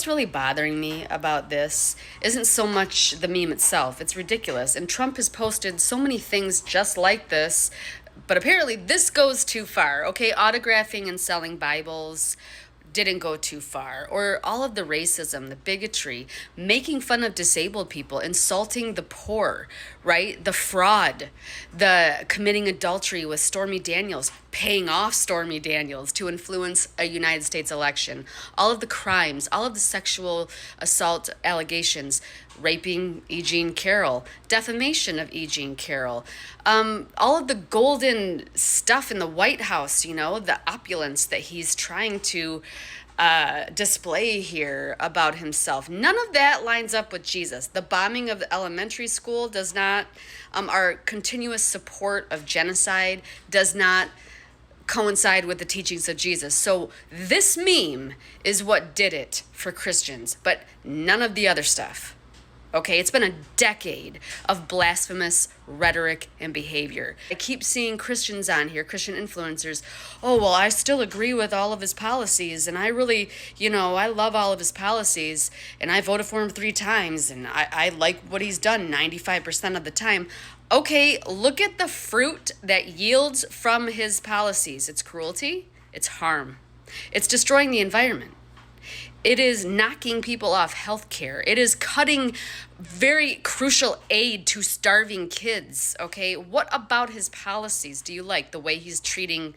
really bothering me about this isn't so much the meme itself. It's ridiculous. And Trump has posted so many things just like this, but apparently this goes too far. Okay, autographing and selling Bibles didn't go too far. Or all of the racism, the bigotry, making fun of disabled people, insulting the poor, right? The fraud, the committing adultery with Stormy Daniels, paying off Stormy Daniels to influence a United States election, all of the crimes, all of the sexual assault allegations, raping E. Jean Carroll, defamation of E. Jean Carroll, all of the golden stuff in the White House, the opulence that he's trying to display here about himself. None of that lines up with Jesus. The bombing of the elementary school does not, our continuous support of genocide does not coincide with the teachings of Jesus. So this meme is what did it for Christians, but none of the other stuff. Okay, it's been a decade of blasphemous rhetoric and behavior. I keep seeing Christians on here, Christian influencers. Oh, well, I still agree with all of his policies, and I really, I love all of his policies, and I voted for him 3 times, and I like what he's done 95% of the time. Okay, look at the fruit that yields from his policies. It's cruelty, it's harm, it's destroying the environment. It is knocking people off health care. It is cutting very crucial aid to starving kids, okay? What about his policies do you like? The way he's treating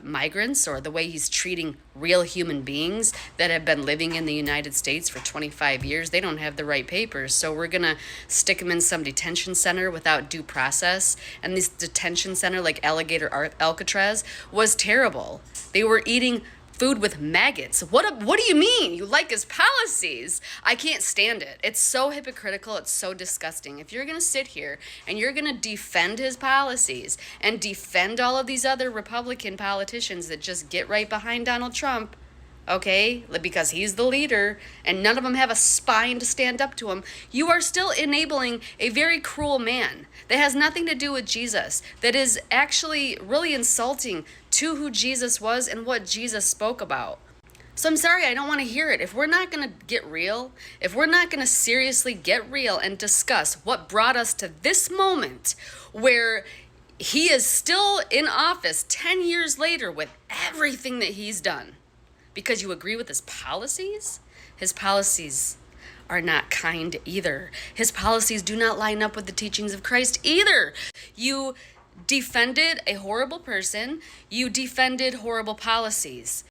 migrants, or the way he's treating real human beings that have been living in the United States for 25 years? They don't have the right papers, so we're going to stick them in some detention center without due process. And this detention center, like Alligator Alcatraz, was terrible. They were eating food with maggots. What do you mean? You like his policies? I can't stand it. It's so hypocritical. It's so disgusting. If you're going to sit here and you're going to defend his policies and defend all of these other Republican politicians that just get right behind Donald Trump, okay, because he's the leader and none of them have a spine to stand up to him, you are still enabling a very cruel man that has nothing to do with Jesus, that is actually really insulting to who Jesus was and what Jesus spoke about. So I'm sorry, I don't want to hear it. If we're not going to get real, if we're not going to seriously get real and discuss what brought us to this moment where he is still in office 10 years later with everything that he's done, because you agree with his policies are not kind either. His policies do not line up with the teachings of Christ either. You defended a horrible person. You defended horrible policies.